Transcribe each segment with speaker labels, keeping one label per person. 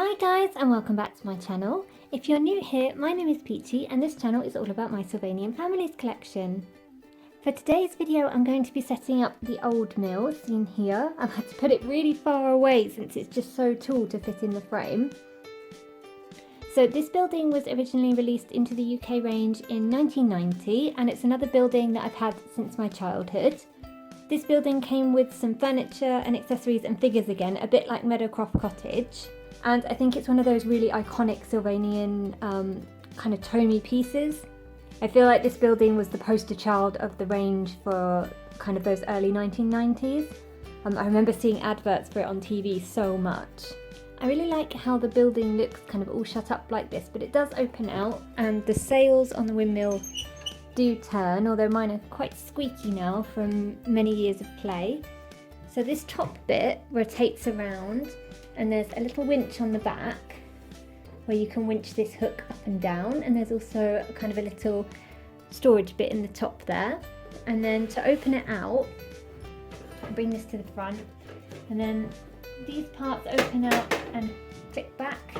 Speaker 1: Hi guys, and welcome back to my channel. If you're new here, my name is Peachy and this channel is all about my Sylvanian Families collection. For today's video I'm going to be setting up the old mill seen here. I've had to put it really far away since it's just so tall to fit in the frame. So this building was originally released into the UK range in 1990 and it's another building that I've had since my childhood. This building came with some furniture and accessories and figures again, a bit like Meadowcroft Cottage. And I think it's one of those really iconic Sylvanian kind of Tomy pieces. I feel like this building was the poster child of the range for kind of those early 1990s. I remember seeing adverts for it on TV so much. I really like how the building looks kind of all shut up like this, but it does open out and the sails on the windmill do turn, although mine are quite squeaky now from many years of play. So this top bit rotates around and there's a little winch on the back where you can winch this hook up and down, and there's also kind of a little storage bit in the top there. And then to open it out, I'll bring this to the front, and then these parts open out and click back,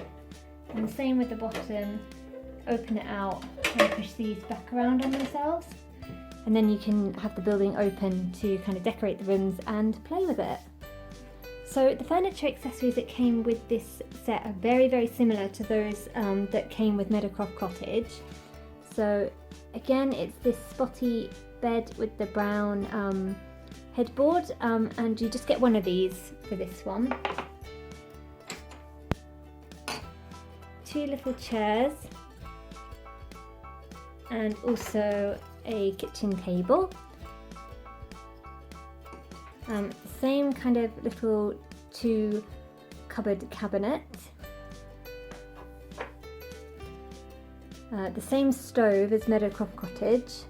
Speaker 1: and the same with the bottom, open it out and push these back around on themselves, and then you can have the building open to kind of decorate the rooms and play with it. So the furniture accessories that came with this set are very similar to those that came with Meadowcroft Cottage. So again, it's this spotty bed with the brown headboard, and you just get one of these for this one. Two little chairs and also a kitchen table. Same kind of little two cupboard cabinet. The same stove as Meadowcroft Cottage. So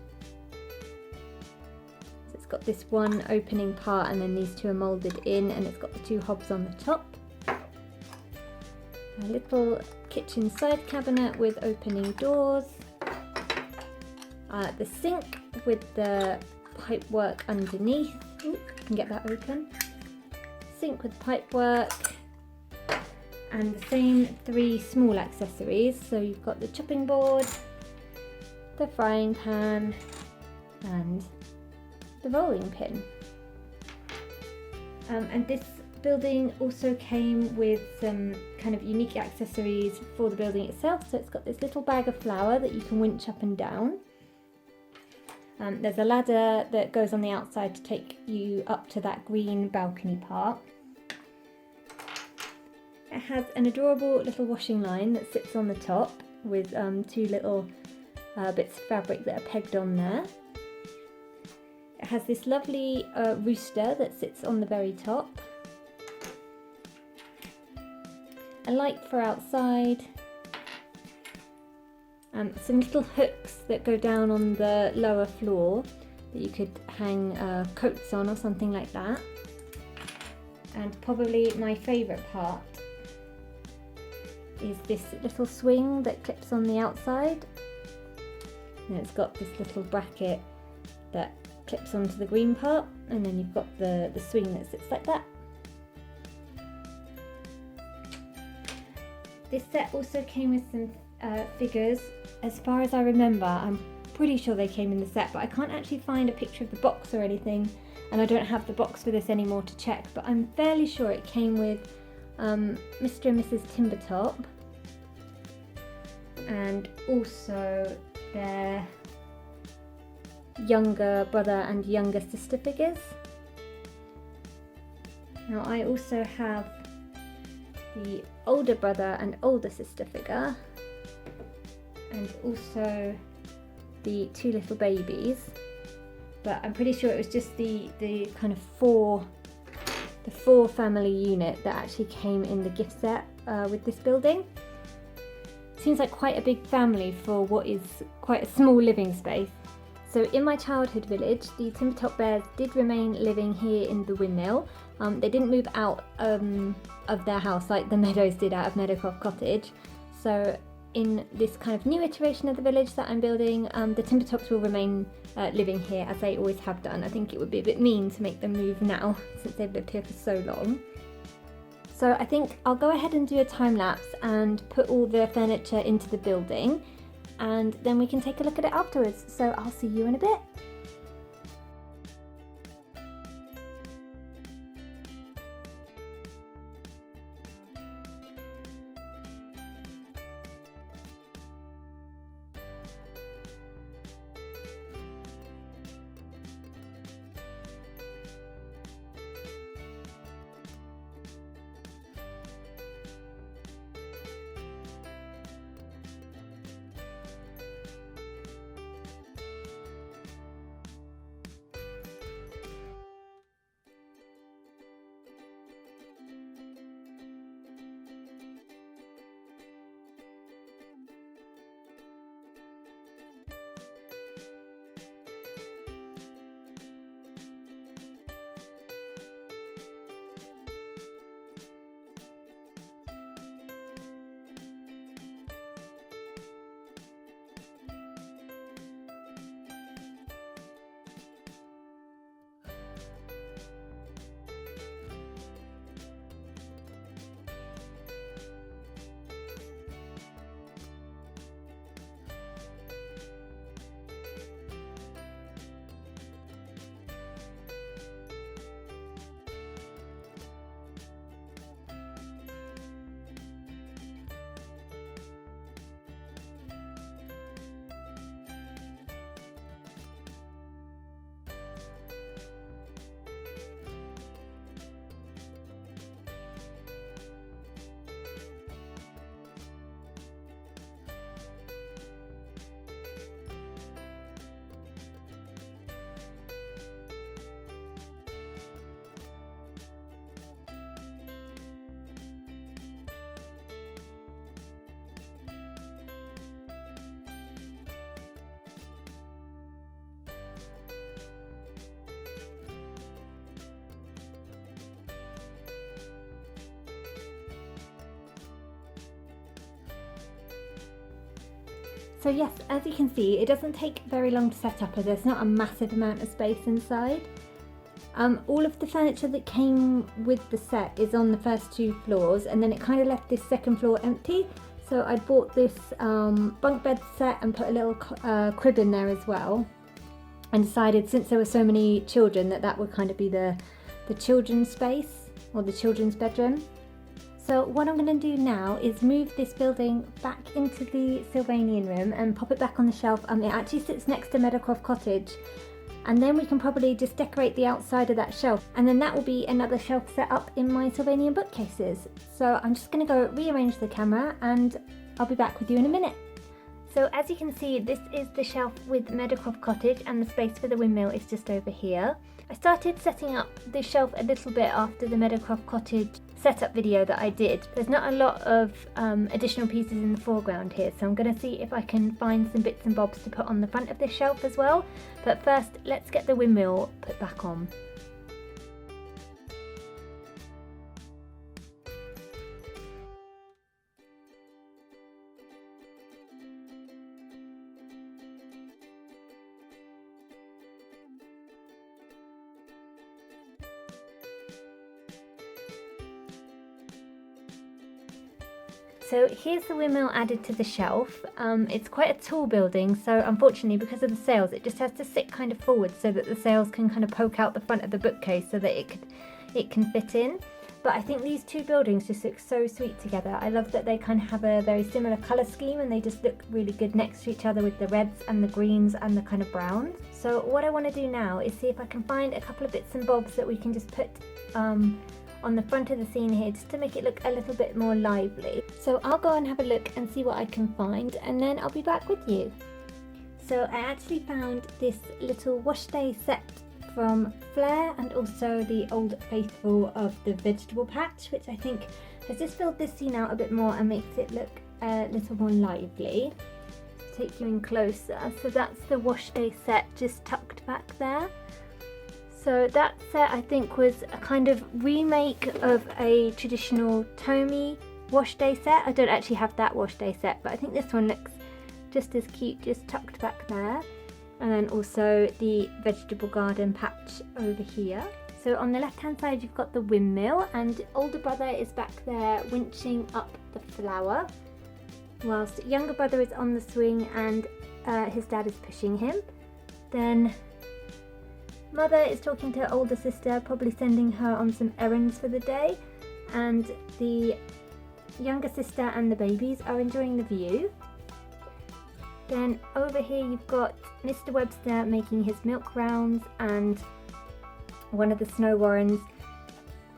Speaker 1: it's got this one opening part and then these two are moulded in, and it's got the two hobs on the top. A little kitchen side cabinet with opening doors. The sink with the pipework underneath. Ooh, I can get that open. Sink with pipework, and the same three small accessories. So you've got the chopping board, the frying pan, and the rolling pin. And this building also came with some kind of unique accessories for the building itself. So it's got this little bag of flour that you can winch up and down. There's a ladder that goes on the outside to take you up to that green balcony part. It has an adorable little washing line that sits on the top with two little bits of fabric that are pegged on there. It has this lovely rooster that sits on the very top. A light for outside. Some little hooks that go down on the lower floor that you could hang coats on or something like that. And probably my favourite part is this little swing that clips on the outside. And it's got this little bracket that clips onto the green part, and then you've got the swing that sits like that. This set also came with some figures. As far as I remember, I'm pretty sure they came in the set, but I can't actually find a picture of the box or anything, and I don't have the box for this anymore to check, but I'm fairly sure it came with Mr. and Mrs. Timbertop, and also their younger brother and younger sister figures. Now I also have the older brother and older sister figure, and also the two little babies, but I'm pretty sure it was just the kind of four family unit that actually came in the gift set with this building. Seems like quite a big family for what is quite a small living space. So in my childhood village, the Timbertop bears did remain living here in the windmill. They didn't move out of their house like the Meadows did out of Meadowcroft Cottage. So in this kind of new iteration of the village that I'm building, the Timbertops will remain living here as they always have done. I think it would be a bit mean to make them move now since they've lived here for so long. So I think I'll go ahead and do a time lapse and put all the furniture into the building, and then we can take a look at it afterwards. So I'll see you in a bit. So yes, as you can see, it doesn't take very long to set up as there's not a massive amount of space inside. All of the furniture that came with the set is on the first 2 floors, and then it kind of left this second floor empty. So I bought this bunk bed set and put a little crib in there as well, and decided since there were so many children that would kind of be the children's space, or the children's bedroom. So what I'm going to do now is move this building back into the Sylvanian room and pop it back on the shelf. It actually sits next to Meadowcroft Cottage, and then we can probably just decorate the outside of that shelf, and then that will be another shelf set up in my Sylvanian bookcases. So I'm just going to go rearrange the camera and I'll be back with you in a minute. So as you can see, this is the shelf with Meadowcroft Cottage, and the space for the windmill is just over here. I started setting up this shelf a little bit after the Meadowcroft Cottage setup video that I did. There's not a lot of additional pieces in the foreground here, so I'm going to see if I can find some bits and bobs to put on the front of this shelf as well. But first, let's get the windmill put back on. So here's the windmill added to the shelf. It's quite a tall building, so unfortunately because of the sails it just has to sit kind of forward so that the sails can kind of poke out the front of the bookcase so that it can fit in. But I think these 2 buildings just look so sweet together. I love that they kind of have a very similar colour scheme, and they just look really good next to each other with the reds and the greens and the kind of browns. So what I want to do now is see if I can find a couple of bits and bobs that we can just put on the front of the scene here, just to make it look a little bit more lively. So I'll go and have a look and see what I can find, and then I'll be back with you. So I actually found this little wash day set from Flair, and also the Old Faithful of the Vegetable Patch, which I think has just filled this scene out a bit more and makes it look a little more lively. Take you in closer. So that's the wash day set just tucked back there. So that set I think was a kind of remake of a traditional Tomy wash day set. I don't actually have that wash day set, but I think this one looks just as cute, just tucked back there. And then also the vegetable garden patch over here. So on the left hand side you've got the windmill, and older brother is back there winching up the flower, whilst younger brother is on the swing and his dad is pushing him. Then mother is talking to her older sister, probably sending her on some errands for the day, and the younger sister and the babies are enjoying the view. Then over here you've got Mr. Webster making his milk rounds, and one of the Snow Warrens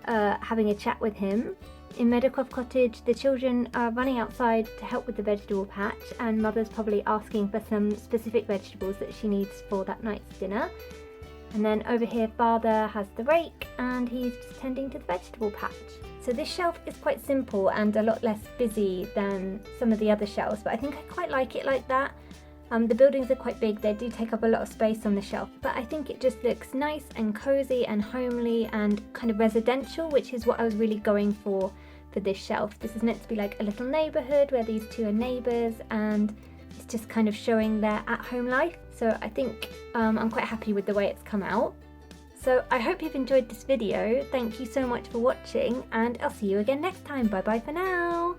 Speaker 1: having a chat with him. In Meadowcroft Cottage, the children are running outside to help with the vegetable patch, and mother's probably asking for some specific vegetables that she needs for that night's dinner. And then over here father has the rake and he's just tending to the vegetable patch. So this shelf is quite simple and a lot less busy than some of the other shelves, but I think I quite like it like that. The buildings are quite big, they do take up a lot of space on the shelf, but I think it just looks nice and cozy and homely and kind of residential, which is what I was really going for this shelf. This is meant to be like a little neighbourhood where these two are neighbours, and it's just kind of showing their at-home life. So I think I'm quite happy with the way it's come out. So I hope you've enjoyed this video. Thank you so much for watching, and I'll see you again next time. Bye bye for now.